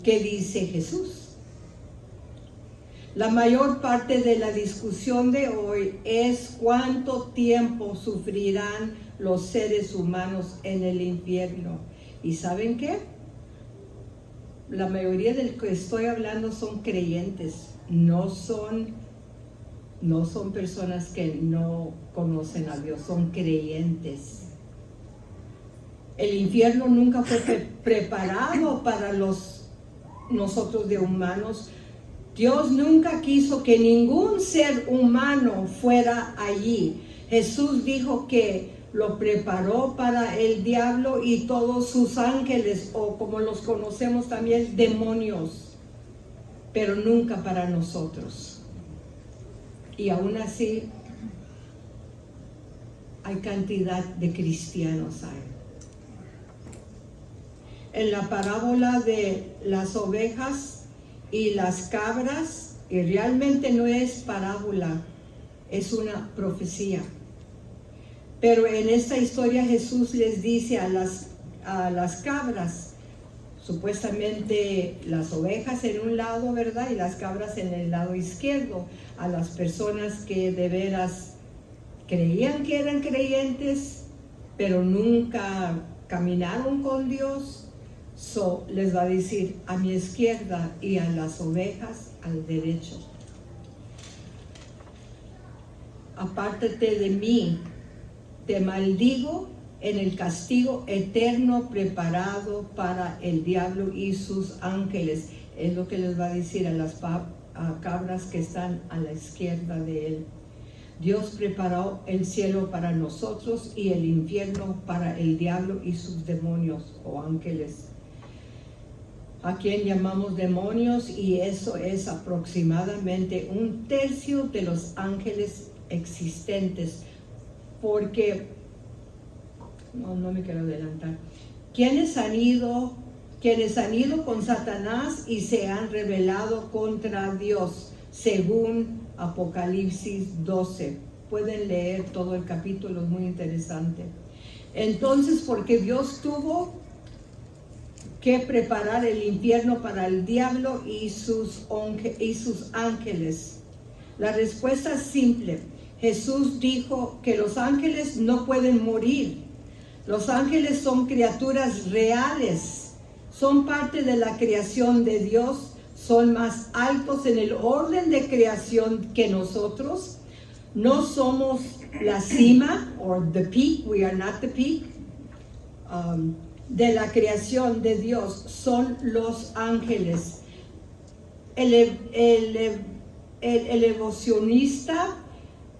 ¿qué dice Jesús? La mayor parte de la discusión de hoy es cuánto tiempo sufrirán los seres humanos en el infierno. ¿Y saben qué? La mayoría del que estoy hablando son creyentes, no son personas que no conocen a Dios, son creyentes. El infierno nunca fue preparado para nosotros de humanos. Dios nunca quiso que ningún ser humano fuera allí. Jesús dijo que lo preparó para el diablo y todos sus ángeles, o como los conocemos también, demonios, pero nunca para nosotros. Y aún así hay cantidad de cristianos ahí. En la parábola de las ovejas y las cabras, y realmente no es parábola, es una profecía. Pero en esta historia Jesús les dice a las cabras, supuestamente las ovejas en un lado, ¿verdad? Y las cabras en el lado izquierdo, a las personas que de veras creían que eran creyentes, pero nunca caminaron con Dios. Les va a decir a mi izquierda y a las ovejas al derecho. Apártate de mí, te maldigo en el castigo eterno preparado para el diablo y sus ángeles. Es lo que les va a decir a las cabras que están a la izquierda de él. Dios preparó el cielo para nosotros y el infierno para el diablo y sus demonios o ángeles, a quien llamamos demonios, y eso es aproximadamente 1/3 de los ángeles existentes, porque no me quiero adelantar. Quienes han ido con Satanás y se han rebelado contra Dios, según Apocalipsis 12. Pueden leer todo el capítulo, es muy interesante. Entonces, porque Dios tuvo que preparar el infierno para el diablo y sus ángeles. La respuesta es simple. Jesús dijo que los ángeles no pueden morir. Los ángeles son criaturas reales, son parte de la creación de Dios, son más altos en el orden de creación que nosotros. No somos la cima, or the peak, we are not the peak. De la creación de Dios son los ángeles. El evolucionista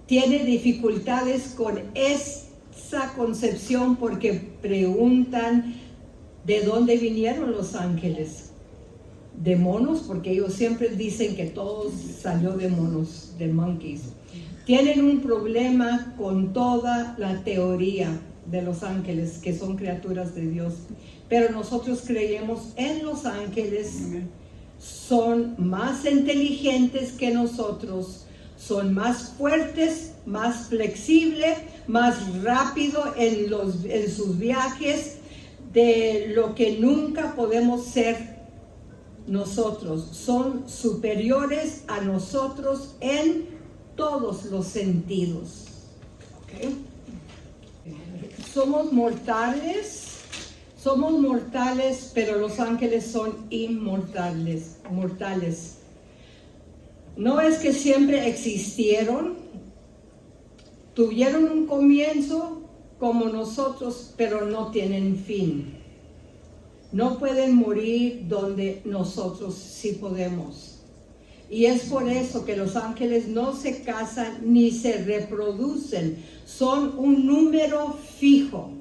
tiene dificultades con esa concepción porque preguntan de dónde vinieron los ángeles. De monos, porque ellos siempre dicen que todo salió de monos, de monkeys. Tienen un problema con toda la teoría de los ángeles, que son criaturas de Dios, pero nosotros creemos en los ángeles. Son más inteligentes que nosotros, son más fuertes, más flexibles, más rápido en sus viajes, de lo que nunca podemos ser nosotros. Son superiores a nosotros en todos los sentidos. ¿Okay? Somos mortales, pero los ángeles son inmortales, mortales. No es que siempre existieron, tuvieron un comienzo como nosotros, pero no tienen fin. No pueden morir donde nosotros sí podemos. Y es por eso que los ángeles no se casan ni se reproducen. Son un número fijo.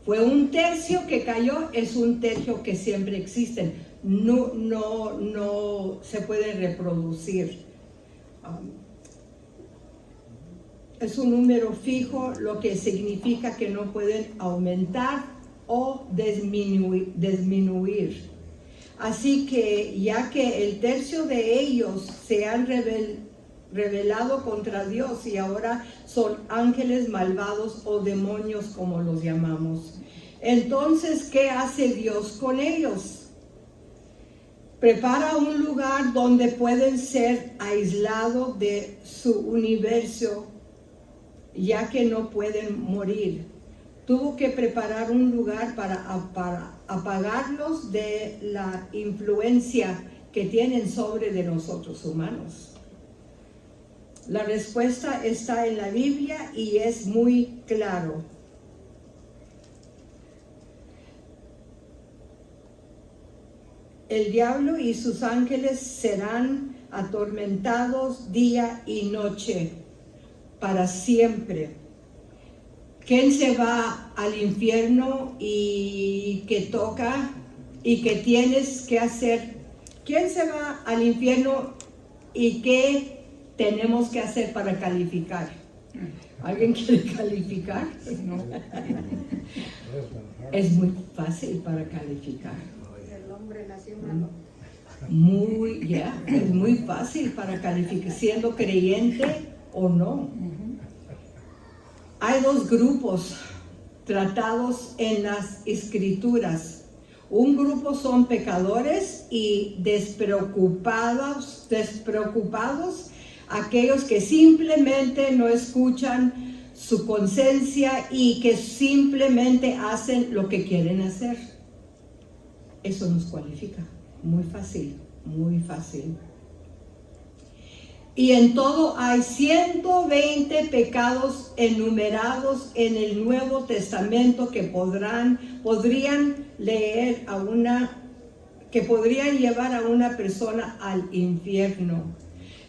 Fue 1/3 que cayó, es 1/3 que siempre existen. No se pueden reproducir. Es un número fijo, lo que significa que no pueden aumentar o disminuir. Así que ya que el 1/3 de ellos se han rebelado contra Dios y ahora son ángeles malvados o demonios, como los llamamos. Entonces, ¿qué hace Dios con ellos? Prepara un lugar donde pueden ser aislados de su universo, ya que no pueden morir. Tuvo que preparar un lugar para apagarlos de la influencia que tienen sobre de nosotros humanos. La respuesta está en la Biblia y es muy claro. El diablo y sus ángeles serán atormentados día y noche para siempre. ¿Quién se va al infierno y que toca y que tienes que hacer? ¿Quién se va al infierno y qué tenemos que hacer para calificar? ¿Alguien quiere calificar? No. Es muy fácil para calificar. El hombre nació malo. Es muy fácil para calificar, siendo creyente o no. Hay dos grupos tratados en las Escrituras. Un grupo son pecadores y despreocupados, aquellos que simplemente no escuchan su conciencia y que simplemente hacen lo que quieren hacer. Eso nos cualifica. Muy fácil, muy fácil. Y en todo hay 120 pecados enumerados en el Nuevo Testamento que podrían llevar a una persona al infierno.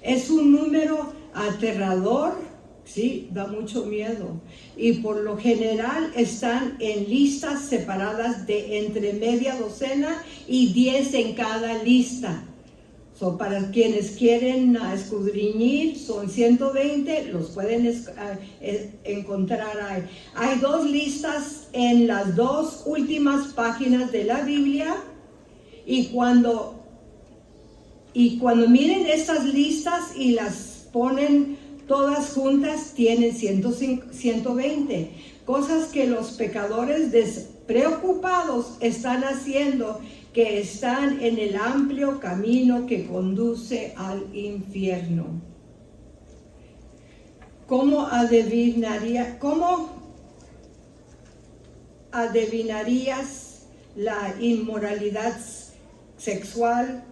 Es un número aterrador, sí, da mucho miedo. Y por lo general están en listas separadas de entre media docena y 10 en cada lista. Para quienes quieren escudriñar, son 120, los pueden encontrar ahí. Hay dos listas en las dos últimas páginas de la Biblia, y cuando miren estas listas y las ponen todas juntas, tienen 120. Cosas que los pecadores despreocupados están haciendo, que están en el amplio camino que conduce al infierno. ¿Cómo adivinarías la inmoralidad sexual,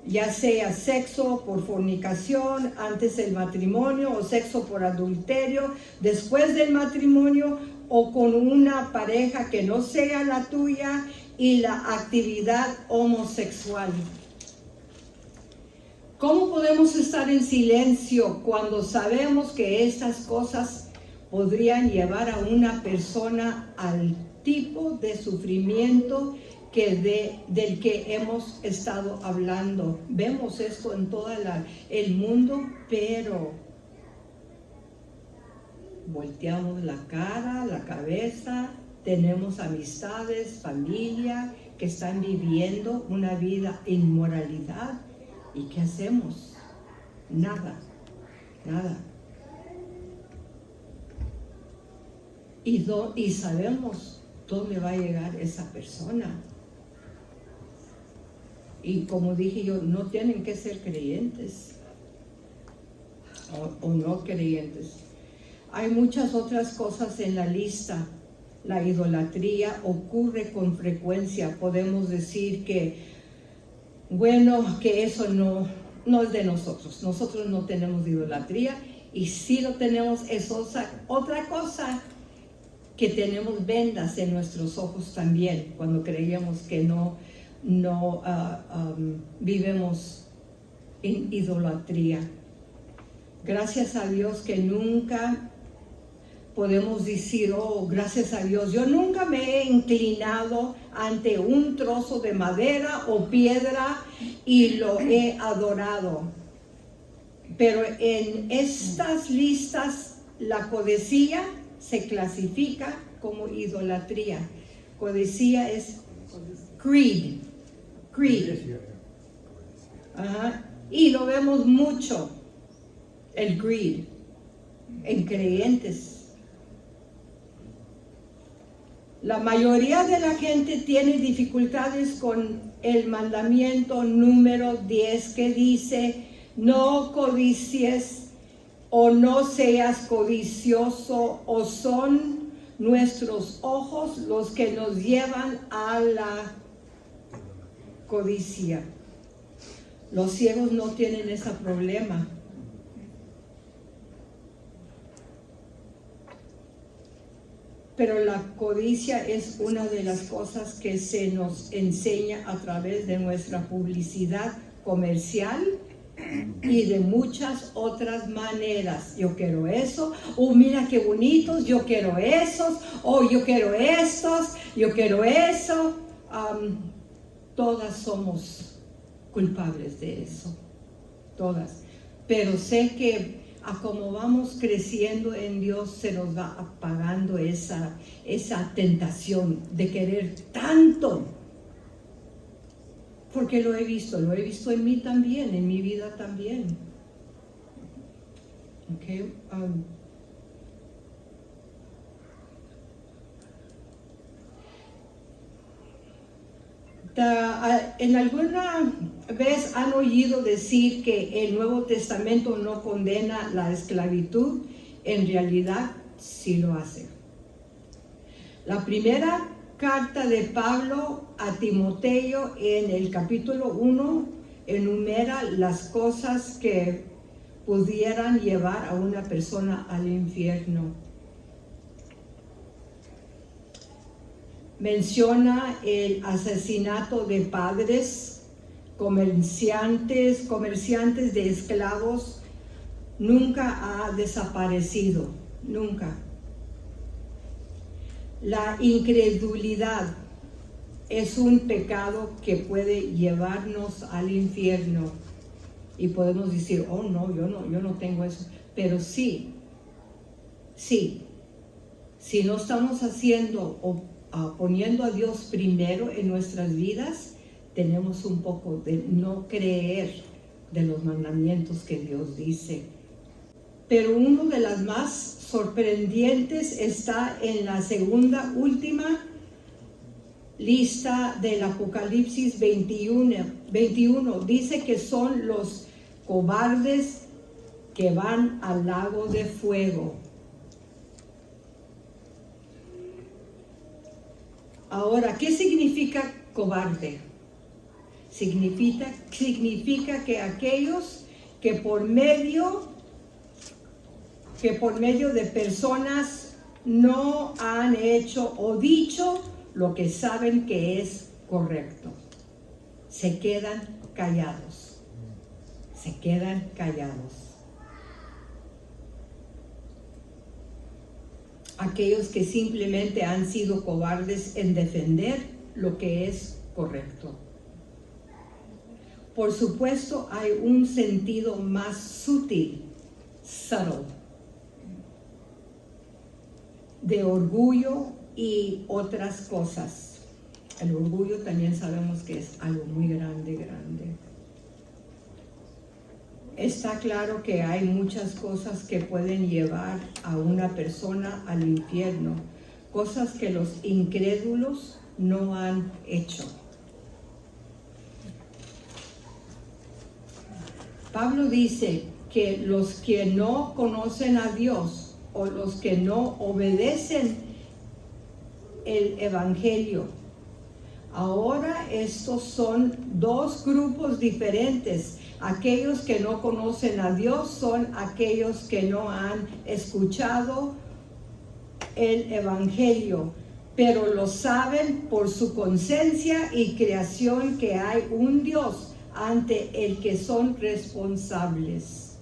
ya sea sexo por fornicación antes del matrimonio, o sexo por adulterio después del matrimonio, o con una pareja que no sea la tuya, y la actividad homosexual? ¿Cómo podemos estar en silencio cuando sabemos que estas cosas podrían llevar a una persona al tipo de sufrimiento del que hemos estado hablando? Vemos esto en todo el mundo, pero volteamos la cara, la cabeza. Tenemos amistades, familia que están viviendo una vida en inmoralidad. ¿Y qué hacemos? Nada. Y sabemos dónde va a llegar esa persona. Y como dije yo, no tienen que ser creyentes o no creyentes. Hay muchas otras cosas en la lista. La idolatría ocurre con frecuencia. Podemos decir que eso no es de nosotros. Nosotros no tenemos idolatría, y si lo tenemos es otra cosa, que tenemos vendas en nuestros ojos también, cuando creíamos que no vivimos en idolatría. Gracias a Dios que nunca podemos decir, gracias a Dios, yo nunca me he inclinado ante un trozo de madera o piedra y lo he adorado. Pero en estas listas, la codicia se clasifica como idolatría. Codicia es greed. Ajá. Y lo vemos mucho, el greed, en creyentes. La mayoría de la gente tiene dificultades con el mandamiento número 10 que dice, no codicies o no seas codicioso, o son nuestros ojos los que nos llevan a la codicia. Los ciegos no tienen ese problema. Pero la codicia es una de las cosas que se nos enseña a través de nuestra publicidad comercial y de muchas otras maneras. Yo quiero eso, mira qué bonitos, yo quiero esos, yo quiero estos, yo quiero eso. Todas somos culpables de eso, todas. Pero sé que a como vamos creciendo en Dios se nos va apagando esa tentación de querer tanto. Porque lo he visto en mí también, en mi vida también. Okay. ¿En alguna vez han oído decir que el Nuevo Testamento no condena la esclavitud? En realidad sí lo hace. La primera carta de Pablo a Timoteo en el capítulo 1 enumera las cosas que pudieran llevar a una persona al infierno. Menciona el asesinato de padres, comerciantes de esclavos. Nunca ha desaparecido, nunca. La incredulidad es un pecado que puede llevarnos al infierno. Y podemos decir, oh no, yo no tengo eso. Pero sí, si no estamos haciendo poniendo a Dios primero en nuestras vidas, tenemos un poco de no creer de los mandamientos que Dios dice. Pero uno de las más sorprendentes está en la segunda última lista del Apocalipsis 21. Dice que son los cobardes que van al lago de fuego. Ahora, ¿qué significa cobarde? Significa que aquellos que por medio de personas no han hecho o dicho lo que saben que es correcto. Se quedan callados. Aquellos que simplemente han sido cobardes en defender lo que es correcto. Por supuesto, hay un sentido más sutil, subtle, de orgullo y otras cosas. El orgullo también sabemos que es algo muy grande. Está claro que hay muchas cosas que pueden llevar a una persona al infierno, cosas que los incrédulos no han hecho. Pablo dice que los que no conocen a Dios o los que no obedecen el Evangelio, ahora estos son dos grupos diferentes. Aquellos que no conocen a Dios son aquellos que no han escuchado el Evangelio, pero lo saben por su conciencia y creación que hay un Dios ante el que son responsables.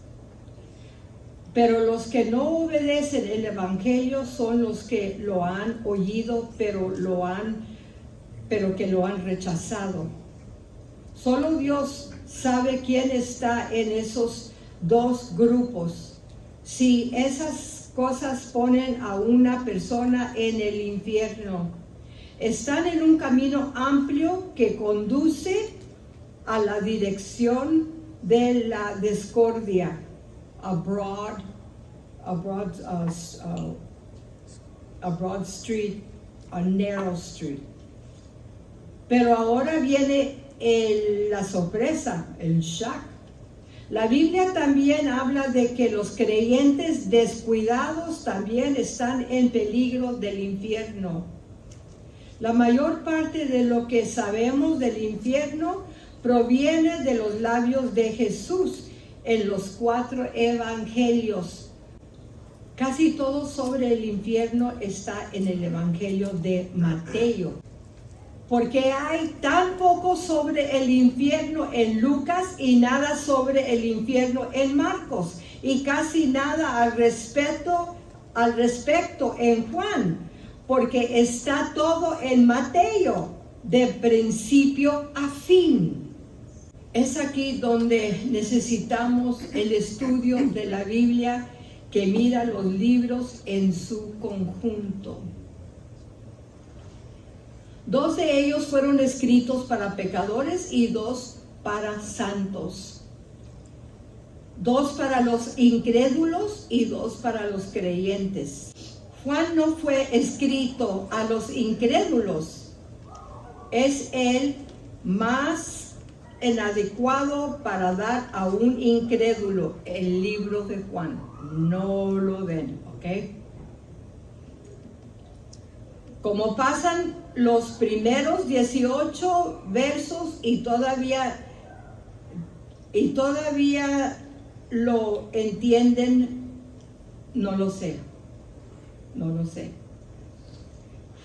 Pero los que no obedecen el Evangelio son los que lo han oído, pero que lo han rechazado. Solo Dios sabe quién está en esos dos grupos. Si esas cosas ponen a una persona en el infierno, están en un camino amplio que conduce a la dirección de la discordia, a broad street on Narrow Street. Pero ahora viene la sorpresa, el shock. La Biblia también habla de que los creyentes descuidados también están en peligro del infierno. La mayor parte de lo que sabemos del infierno proviene de los labios de Jesús en los 4 evangelios. Casi todo sobre el infierno está en el evangelio de Mateo. Porque hay tan poco sobre el infierno en Lucas y nada sobre el infierno en Marcos. Y casi nada al respecto en Juan. Porque está todo en Mateo, de principio a fin. Es aquí donde necesitamos el estudio de la Biblia que mira los libros en su conjunto. 2 de ellos fueron escritos para pecadores y 2 para santos. 2 para los incrédulos y 2 para los creyentes. Juan no fue escrito a los incrédulos. Es el más inadecuado para dar a un incrédulo el libro de Juan. No lo ven, ¿ok? Como pasan los primeros 18 versos y todavía lo entienden, no lo sé.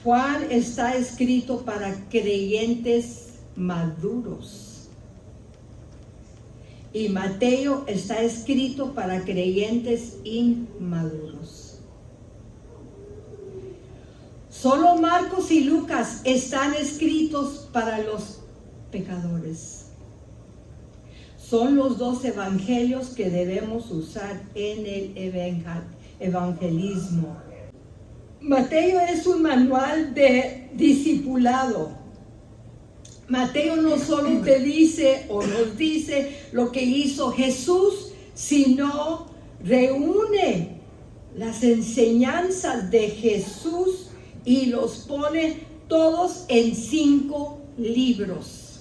Juan está escrito para creyentes maduros. Y Mateo está escrito para creyentes inmaduros. Solo Marcos y Lucas están escritos para los pecadores. Son los 2 evangelios que debemos usar en el evangelismo. Mateo es un manual de discipulado. Mateo no solo te dice o nos dice lo que hizo Jesús, sino reúne las enseñanzas de Jesús y los pone todos en 5 libros.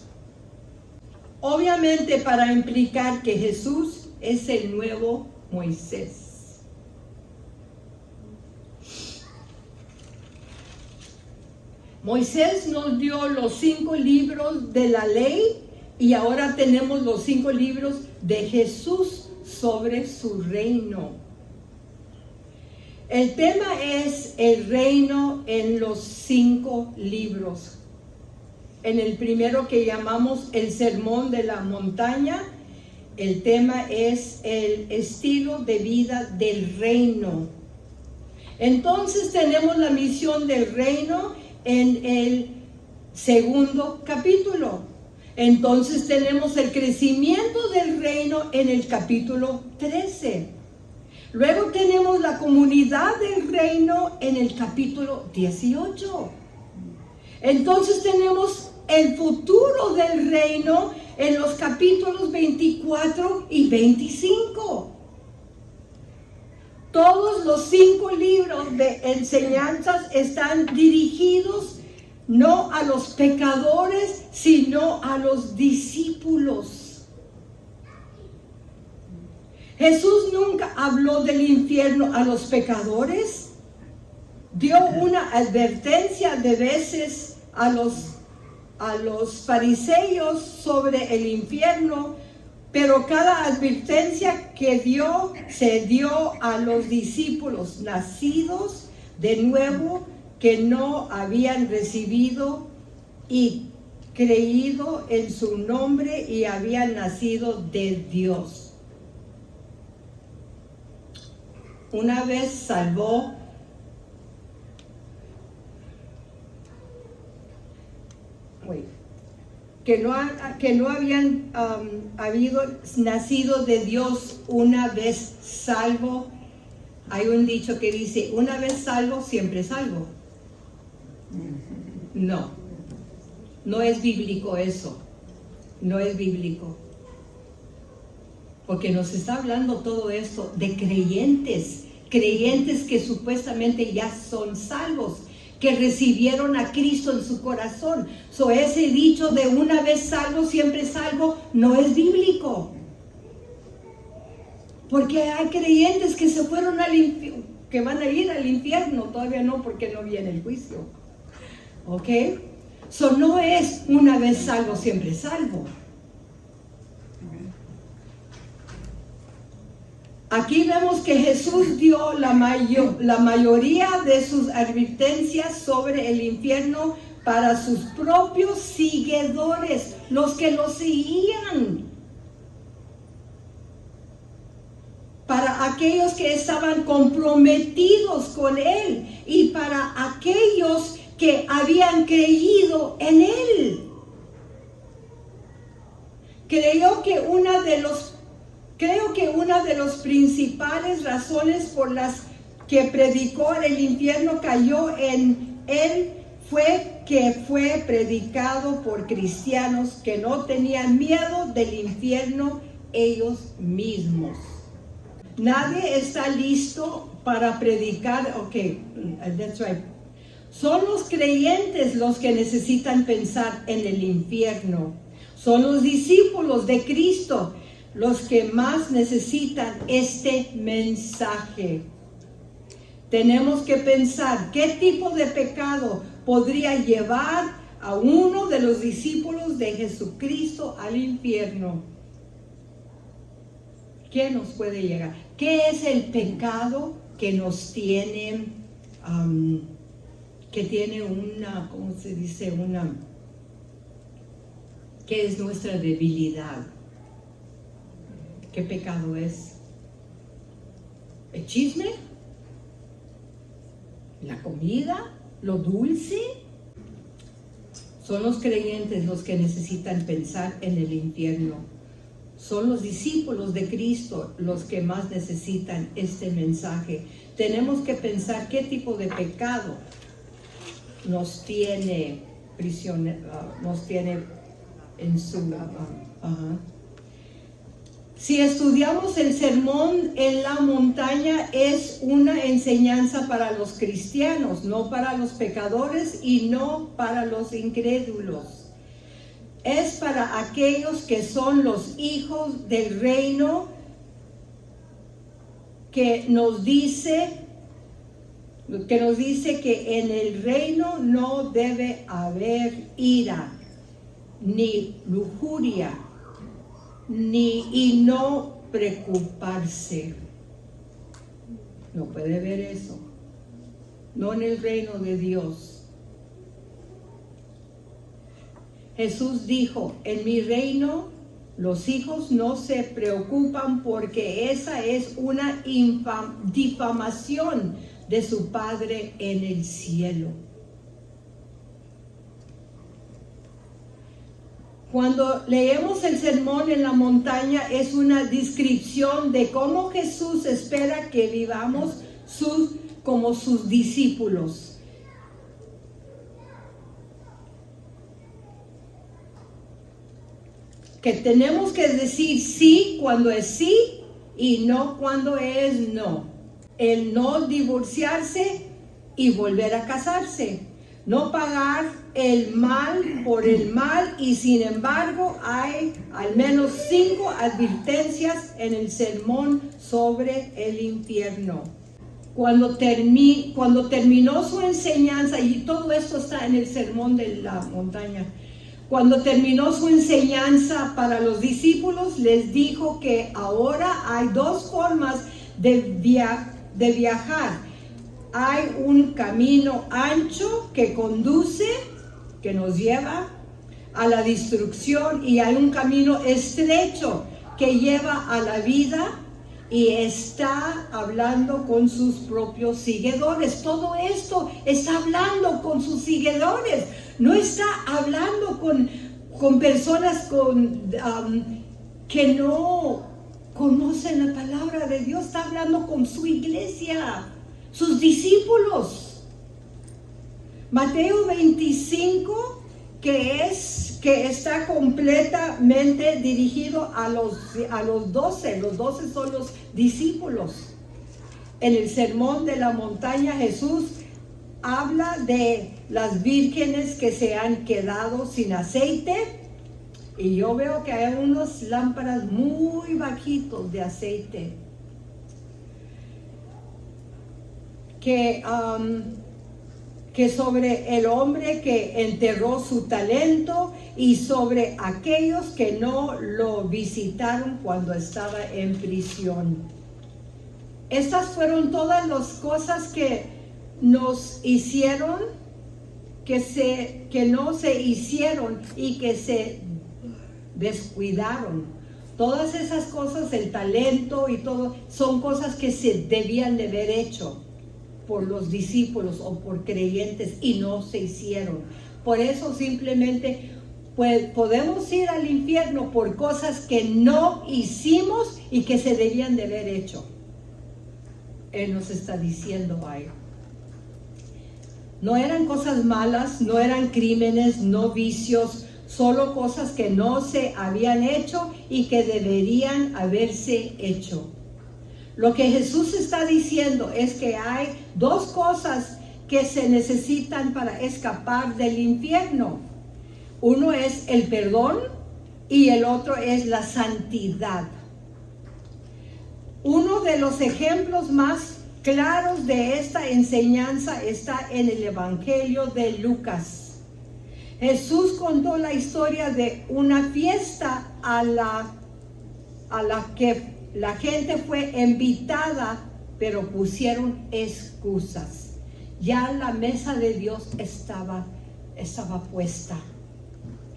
Obviamente para implicar que Jesús es el nuevo Moisés. Moisés nos dio los 5 libros de la ley y ahora tenemos los 5 libros de Jesús sobre su reino. El tema es el reino en los 5 libros. En el primero que llamamos el Sermón de la Montaña, el tema es el estilo de vida del reino. Entonces tenemos la misión del reino en el 2º capítulo. Entonces tenemos el crecimiento del reino en el capítulo 13. Luego tenemos la comunidad del reino en el capítulo 18. Entonces tenemos el futuro del reino en los capítulos 24 y 25. Todos los 5 libros de enseñanzas están dirigidos no a los pecadores, sino a los discípulos. Jesús nunca habló del infierno a los pecadores. Dio una advertencia de veces a los fariseos sobre el infierno, pero cada advertencia que dio se dio a los discípulos nacidos de nuevo que no habían recibido y creído en su nombre y habían nacido de Dios. Una vez salvó que no habían habido nacido de Dios una vez salvo. Hay un dicho que dice, una vez salvo, siempre salvo. No es bíblico eso. No es bíblico. Porque nos está hablando todo esto de creyentes que supuestamente ya son salvos. que recibieron a Cristo en su corazón. So, ese dicho de una vez salvo, siempre salvo, no es bíblico. Porque hay creyentes que se fueron al infierno, que van a ir al infierno, todavía no, porque no viene el juicio. ¿Ok? So, no es una vez salvo, siempre salvo. Aquí vemos que Jesús dio la mayoría de sus advertencias sobre el infierno para sus propios seguidores, los que lo seguían. Para aquellos que estaban comprometidos con Él y para aquellos que habían creído en Él. Creo que una de las principales razones por las que predicó el infierno cayó en Él fue que fue predicado por cristianos que no tenían miedo del infierno ellos mismos. Nadie está listo para predicar. Ok, that's right. Son los creyentes los que necesitan pensar en el infierno. Son los discípulos de Cristo los que más necesitan este mensaje. Tenemos que pensar qué tipo de pecado podría llevar a uno de los discípulos de Jesucristo al infierno. ¿Qué nos puede llegar? ¿Qué es el pecado que nos tiene, que tiene una, ¿cómo se dice? ¿Qué es nuestra debilidad? ¿Qué pecado es? ¿El chisme? ¿La comida? ¿Lo dulce? Son los creyentes los que necesitan pensar en el infierno. Son los discípulos de Cristo los que más necesitan este mensaje. Tenemos que pensar qué tipo de pecado nos tiene nos tiene en su... Si estudiamos el sermón en la montaña, es una enseñanza para los cristianos, no para los pecadores y no para los incrédulos. Es para aquellos que son los hijos del reino, que nos dice que en el reino no debe haber ira, ni lujuria, y no preocuparse. No puede haber eso. No en el reino de Dios. Jesús dijo, en mi reino los hijos no se preocupan porque esa es una difamación de su Padre en el cielo. Cuando leemos el sermón en la montaña es una descripción de cómo Jesús espera que vivamos como sus discípulos. Que tenemos que decir sí cuando es sí y no cuando es no. El no divorciarse y volver a casarse. No pagar el mal por el mal, y sin embargo hay al menos 5 advertencias en el sermón sobre el infierno. Cuando terminó su enseñanza, y todo esto está en el sermón de la montaña, cuando terminó su enseñanza para los discípulos, les dijo que ahora hay 2 formas de viajar. Hay un camino ancho que conduce, que nos lleva a la destrucción, y hay un camino estrecho que lleva a la vida, y está hablando con sus propios seguidores. Todo esto está hablando con sus seguidores. No está hablando con personas que no conocen la palabra de Dios. Está hablando con su iglesia, sus discípulos. Mateo 25, que está completamente dirigido a los 12. Los 12 son los discípulos. En el sermón de la montaña, Jesús habla de las vírgenes que se han quedado sin aceite. Y yo veo que hay unas lámparas muy bajitos de aceite. Que sobre el hombre que enterró su talento y sobre aquellos que no lo visitaron cuando estaba en prisión. Estas fueron todas las cosas que nos hicieron, que no se hicieron y que se descuidaron. Todas esas cosas, el talento y todo, son cosas que se debían de haber hecho por los discípulos o por creyentes y no se hicieron. Por eso simplemente podemos ir al infierno por cosas que no hicimos y que se debían de haber hecho. Él nos está diciendo ahí. No eran cosas malas, no eran crímenes, no vicios, solo cosas que no se habían hecho y que deberían haberse hecho. Lo que Jesús está diciendo es que hay dos cosas que se necesitan para escapar del infierno. Uno es el perdón y el otro es la santidad. Uno de los ejemplos más claros de esta enseñanza está en el Evangelio de Lucas. Jesús contó la historia de una fiesta a la que la gente fue invitada, pero pusieron excusas. Ya la mesa de Dios estaba puesta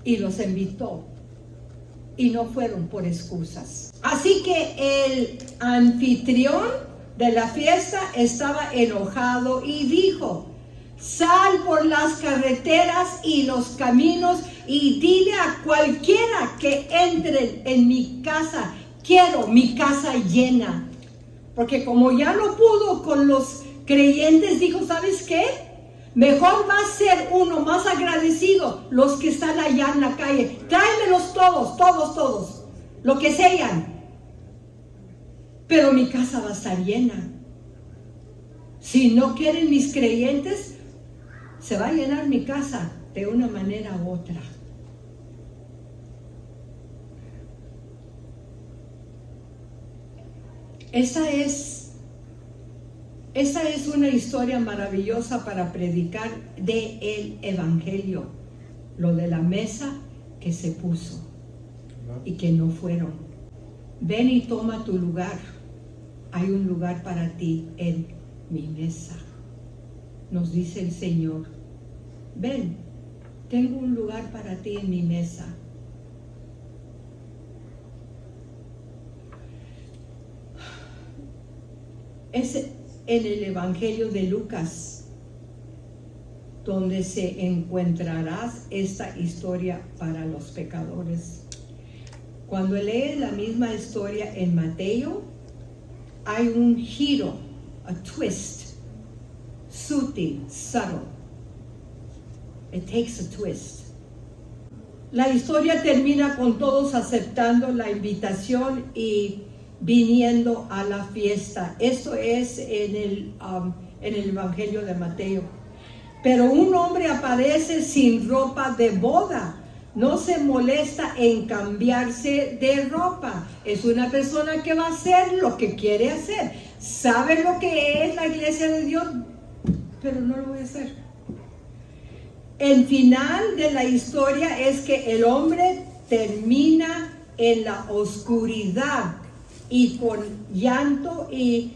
y los invitó y no fueron por excusas. Así que el anfitrión de la fiesta estaba enojado y dijo: sal por las carreteras y los caminos y dile a cualquiera que entre en mi casa: quiero mi casa llena. Porque como ya no pudo con los creyentes, dijo: ¿sabes qué? Mejor va a ser uno más agradecido los que están allá en la calle. Tráemelos todos, lo que sean. Pero mi casa va a estar llena. Si no quieren mis creyentes, se va a llenar mi casa de una manera u otra. Esa es una historia maravillosa para predicar del Evangelio. Lo de la mesa que se puso y que no fueron. Ven y toma tu lugar. Hay un lugar para ti en mi mesa. Nos dice el Señor: ven, tengo un lugar para ti en mi mesa. Es en el Evangelio de Lucas donde se encontrará esta historia para los pecadores. Cuando lees la misma historia en Mateo, hay un giro, a twist, sutil, subtle. It takes a twist. La historia termina con todos aceptando la invitación y viniendo a la fiesta. Esto es en el Evangelio de Mateo. Pero un hombre aparece sin ropa de boda. No se molesta en cambiarse de ropa. Es una persona que va a hacer lo que quiere hacer. Sabe lo que es la iglesia de Dios, pero no lo voy a hacer. El final de la historia es que el hombre termina en la oscuridad y con llanto y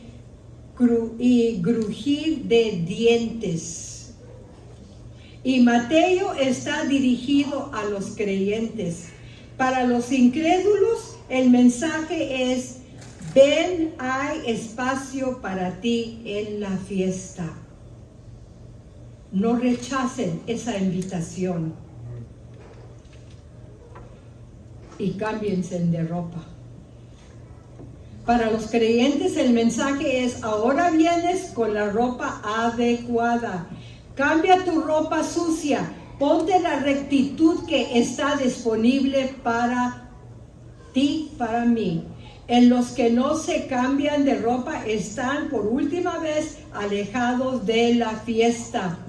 crujir de dientes. Y Mateo está dirigido a los creyentes. Para los incrédulos, el mensaje es: ven, hay espacio para ti en la fiesta. No rechacen esa invitación y cámbiense de ropa. Para los creyentes el mensaje es: ahora vienes con la ropa adecuada. Cambia tu ropa sucia, ponte la rectitud que está disponible para ti, para mí. En los que no se cambian de ropa están por última vez alejados de la fiesta.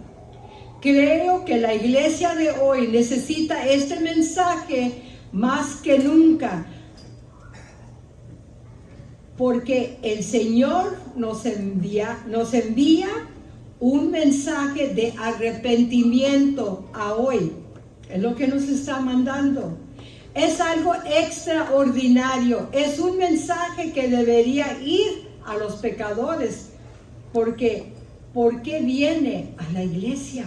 Creo que la iglesia de hoy necesita este mensaje más que nunca, porque el Señor nos envía un mensaje de arrepentimiento a hoy. Es lo que nos está mandando. Es algo extraordinario. Es un mensaje que debería ir a los pecadores. Porque, ¿por qué viene a la iglesia?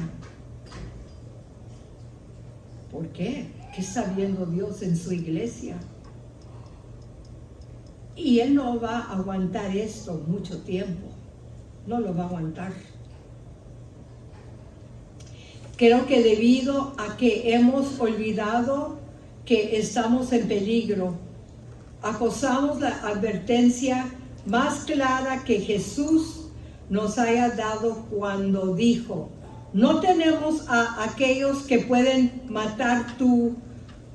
¿Por qué? ¿Qué está viendo Dios en su iglesia? Y Él no va a aguantar esto mucho tiempo. No lo va a aguantar. Creo que debido a que hemos olvidado que estamos en peligro, acosamos la advertencia más clara que Jesús nos haya dado cuando dijo: no tenemos a aquellos que pueden matar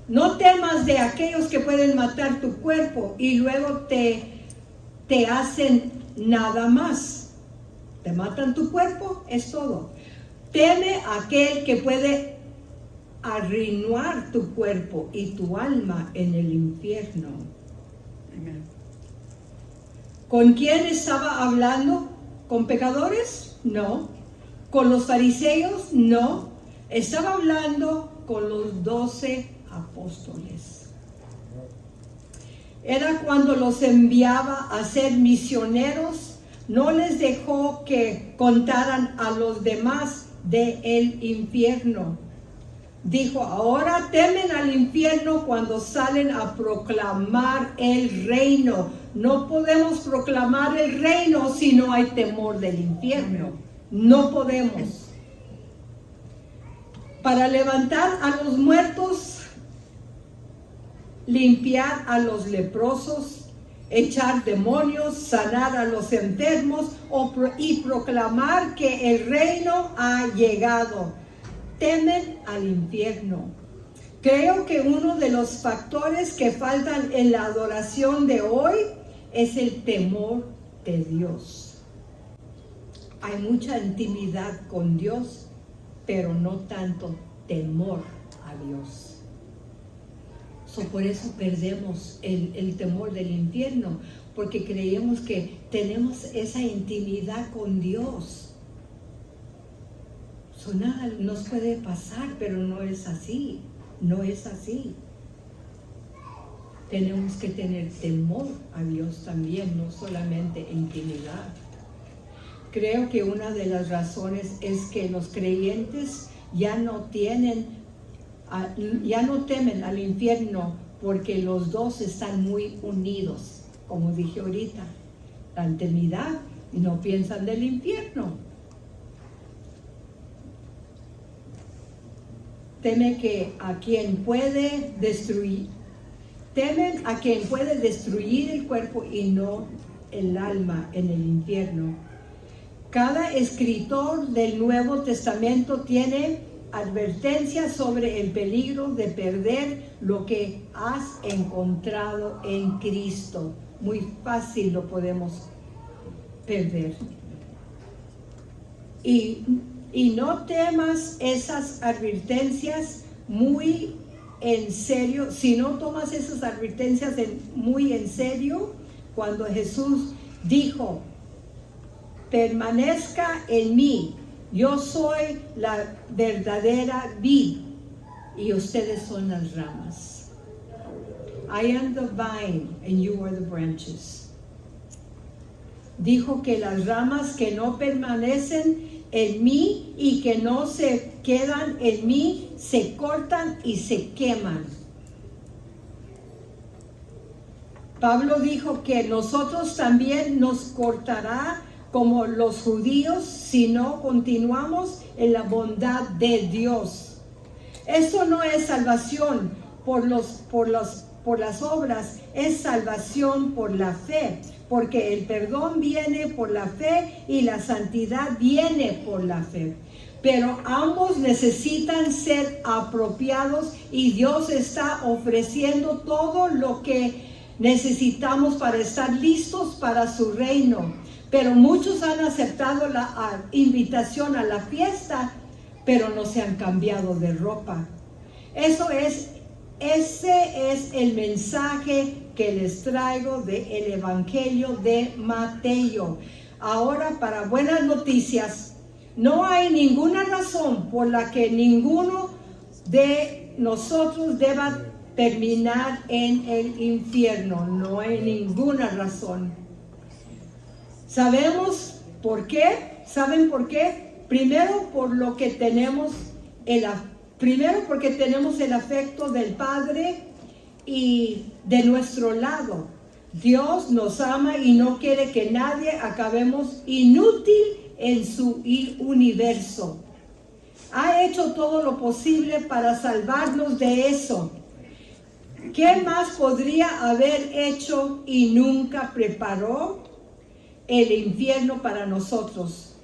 no temas de aquellos que pueden matar tu cuerpo y luego te hacen nada más. Te matan tu cuerpo, es todo. Teme a aquel que puede arruinar tu cuerpo y tu alma en el infierno. Amen. ¿Con quién estaba hablando? ¿Con pecadores? No. ¿Con los fariseos? No. Estaba hablando con los 12 apóstoles. Era cuando los enviaba a ser misioneros. No les dejó que contaran a los demás del infierno. Dijo: ahora temen al infierno cuando salen a proclamar el reino. No podemos proclamar el reino si no hay temor del infierno. No podemos. Para levantar a los muertos, limpiar a los leprosos, echar demonios, sanar a los enfermos y proclamar que el reino ha llegado. Temen al infierno. Creo que uno de los factores que faltan en la adoración de hoy es el temor de Dios. Hay mucha intimidad con Dios, pero no tanto temor a Dios. Por eso perdemos el temor del infierno, porque creemos que tenemos esa intimidad con Dios. Nada nos puede pasar, pero no es así. No es así. Tenemos que tener temor a Dios también, no solamente intimidad. Creo que una de las razones es que los creyentes ya no temen al infierno, porque los dos están muy unidos, como dije ahorita. La intimidad, y no piensan del infierno. Temen a quien puede destruir el cuerpo y no el alma en el infierno. Cada escritor del Nuevo Testamento tiene advertencias sobre el peligro de perder lo que has encontrado en Cristo. Muy fácil lo podemos perder. Y no temas esas advertencias muy en serio. Si no tomas esas advertencias muy en serio, cuando Jesús dijo: permanezca en mí, yo soy la verdadera vid y ustedes son las ramas. I am the vine and you are the branches. Dijo que las ramas que no permanecen en mí y que no se quedan en mí se cortan y se queman. Pablo dijo que nosotros también nos cortará como los judíos si no continuamos en la bondad de Dios. Eso no es salvación por las obras, es salvación por la fe, porque el perdón viene por la fe y la santidad viene por la fe. Pero ambos necesitan ser apropiados y Dios está ofreciendo todo lo que necesitamos para estar listos para su reino. Pero muchos han aceptado la invitación a la fiesta, pero no se han cambiado de ropa. Ese es el mensaje que les traigo del Evangelio de Mateo. Ahora, para buenas noticias, no hay ninguna razón por la que ninguno de nosotros deba terminar en el infierno. No hay ninguna razón. ¿Sabemos por qué? ¿Saben por qué? Primero, porque tenemos el afecto del Padre y de nuestro lado. Dios nos ama y no quiere que nadie acabemos inútil en su universo. Ha hecho todo lo posible para salvarnos de eso. ¿Qué más podría haber hecho y nunca preparó? El infierno para nosotros.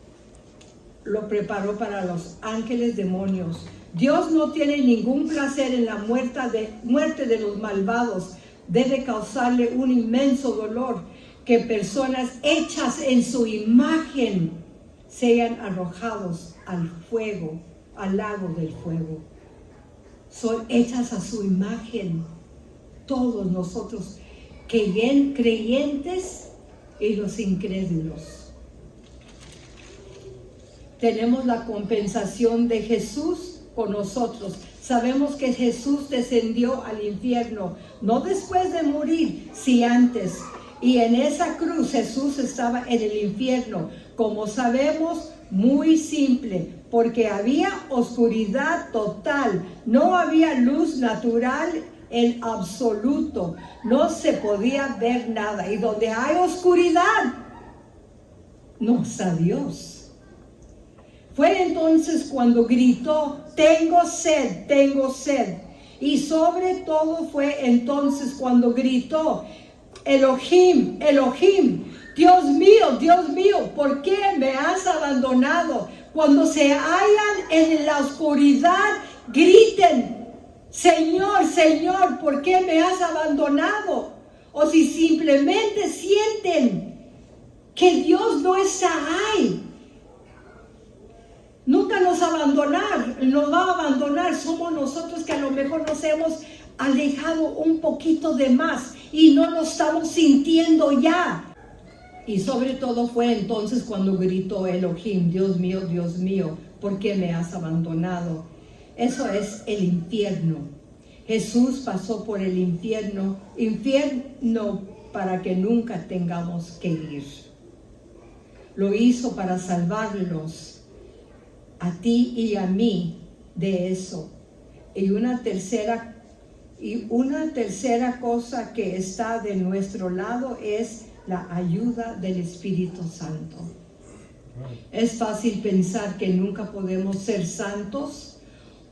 Lo preparó para los ángeles demonios. Dios no tiene ningún placer en la muerte de los malvados. Debe causarle un inmenso dolor que personas hechas en su imagen sean arrojados al fuego, al lago del fuego. Son hechas a su imagen. Todos nosotros, creyentes y los incrédulos. Tenemos la compensación de Jesús con nosotros. Sabemos que Jesús descendió al infierno, no después de morir, sí antes. Y en esa cruz Jesús estaba en el infierno, como sabemos, muy simple, porque había oscuridad total, no había luz natural en absoluto, no se podía ver nada. Y donde hay oscuridad, no está Dios. Fue entonces cuando gritó: tengo sed, tengo sed. Y sobre todo fue entonces cuando gritó: Elohim, Elohim, Dios mío, ¿por qué me has abandonado? Cuando se hallan en la oscuridad, griten: Señor, Señor, ¿por qué me has abandonado? O si simplemente sienten que Dios no está ahí. Nunca nos va a abandonar. Somos nosotros que a lo mejor nos hemos alejado un poquito de más y no lo estamos sintiendo ya. Y sobre todo fue entonces cuando gritó Elohim: Dios mío, ¿por qué me has abandonado? Eso es el infierno. Jesús pasó por el infierno para que nunca tengamos que ir. Lo hizo para salvarlos a ti y a mí de eso. Y una tercera cosa que está de nuestro lado es la ayuda del Espíritu Santo. Es fácil pensar que nunca podemos ser santos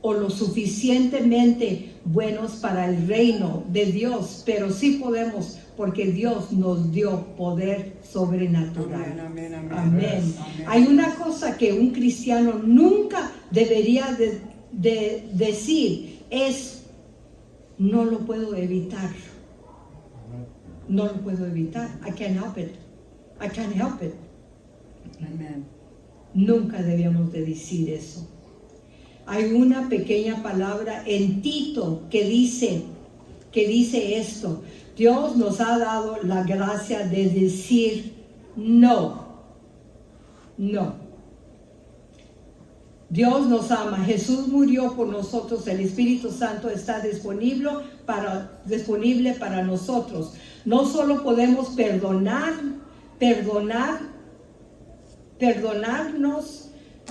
o lo suficientemente buenos para el reino de Dios, pero sí podemos, porque Dios nos dio poder sobrenatural. Amén, amén, amén. Amén. Amén. Hay una cosa que un cristiano nunca debería de decir, es: no lo puedo evitar. No lo puedo evitar. I can't help it. I can't help it. Amén. Nunca debíamos de decir eso. Hay una pequeña palabra en Tito que dice esto: Dios nos ha dado la gracia de decir no. No. Dios nos ama, Jesús murió por nosotros, el Espíritu Santo está disponible para nosotros. No solo podemos perdonarnos,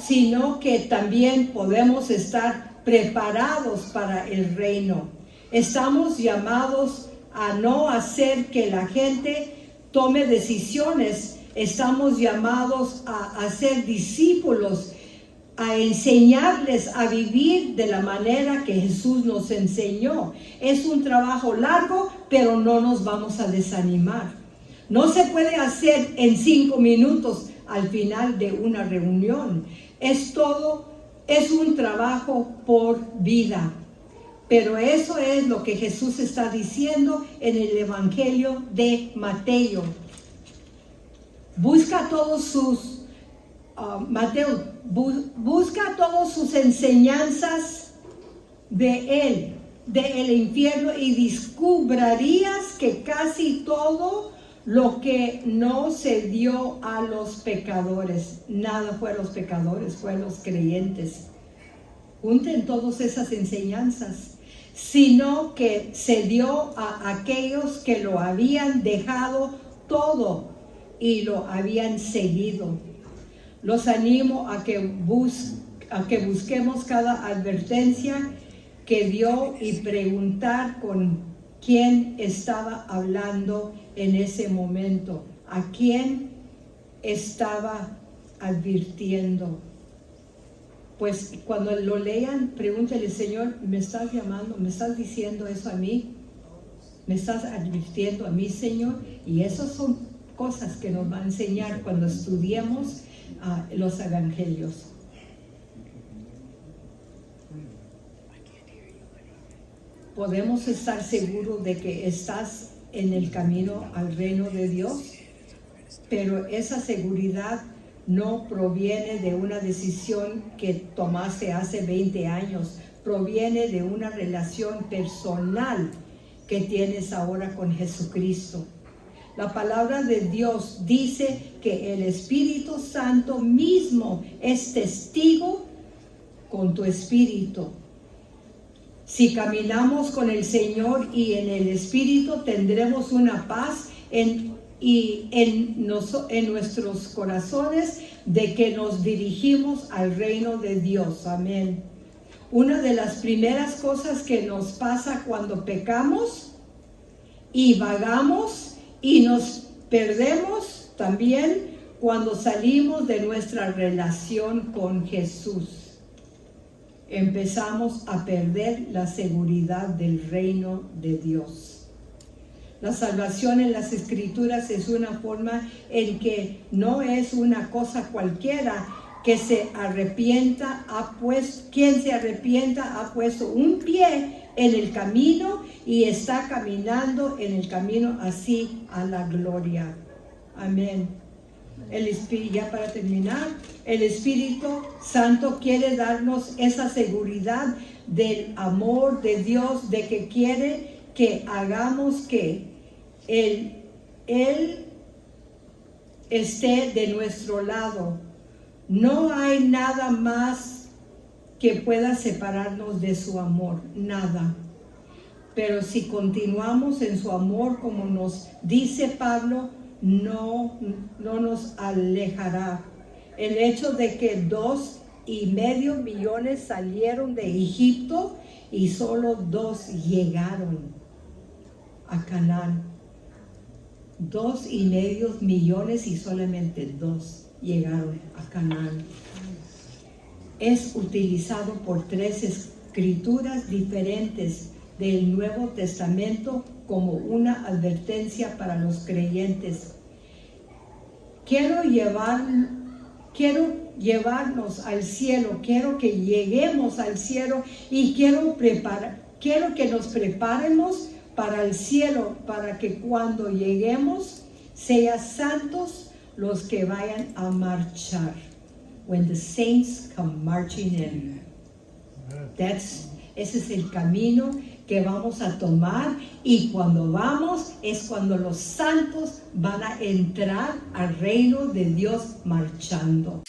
sino que también podemos estar preparados para el reino. Estamos llamados a no hacer que la gente tome decisiones. Estamos llamados a hacer discípulos, a enseñarles a vivir de la manera que Jesús nos enseñó. Es un trabajo largo, pero no nos vamos a desanimar. No se puede hacer en 5 minutos al final de una reunión. Es un trabajo por vida. Pero eso es lo que Jesús está diciendo en el Evangelio de Mateo. Busca todos sus, busca todas sus enseñanzas de él, del infierno, y descubrirías que casi todo lo que no se dio a los pecadores, nada fue a los pecadores, fue a los creyentes. Junten todas esas enseñanzas, sino que se dio a aquellos que lo habían dejado todo y lo habían seguido. Los animo a que busquemos cada advertencia que dio y preguntar con quién estaba hablando en ese momento, a quién estaba advirtiendo. Pues cuando lo lean, pregúntele: Señor, ¿me estás llamando? ¿Me estás diciendo eso a mí? ¿Me estás advirtiendo a mí, Señor? Y esas son cosas que nos va a enseñar cuando estudiemos los evangelios. Podemos estar seguros de que estás en el camino al reino de Dios, pero esa seguridad no proviene de una decisión que tomaste hace 20 años, proviene de una relación personal que tienes ahora con Jesucristo. La palabra de Dios dice que el Espíritu Santo mismo es testigo con tu espíritu. Si caminamos con el Señor y en el Espíritu, tendremos una paz en nuestros corazones de que nos dirigimos al reino de Dios. Amén. Una de las primeras cosas que nos pasa cuando pecamos y vagamos y nos perdemos también cuando salimos de nuestra relación con Jesús. Empezamos a perder la seguridad del reino de Dios. La salvación en las Escrituras es una forma en que no es una cosa cualquiera. Que se arrepienta, quien se arrepienta ha puesto un pie en el camino y está caminando en el camino así a la gloria. Amén. El Espíritu, ya para terminar, el Espíritu Santo quiere darnos esa seguridad del amor de Dios, de que quiere que hagamos que Él esté de nuestro lado. No hay nada más que pueda separarnos de su amor, nada. Pero si continuamos en su amor, como nos dice Pablo, no nos alejará. El hecho de que 2,5 millones salieron de Egipto y solo 2 llegaron a Canaán. 2,5 millones y solamente 2 llegaron a Canaán. Es utilizado por 3 escrituras diferentes del Nuevo Testamento como una advertencia para los creyentes. Quiero llevarnos al cielo, quiero que lleguemos al cielo y quiero que nos preparemos para el cielo, para que cuando lleguemos sean santos los que vayan a marchar. When the saints come marching in. Ese es el camino que vamos a tomar, y cuando vamos es cuando los santos van a entrar al reino de Dios marchando.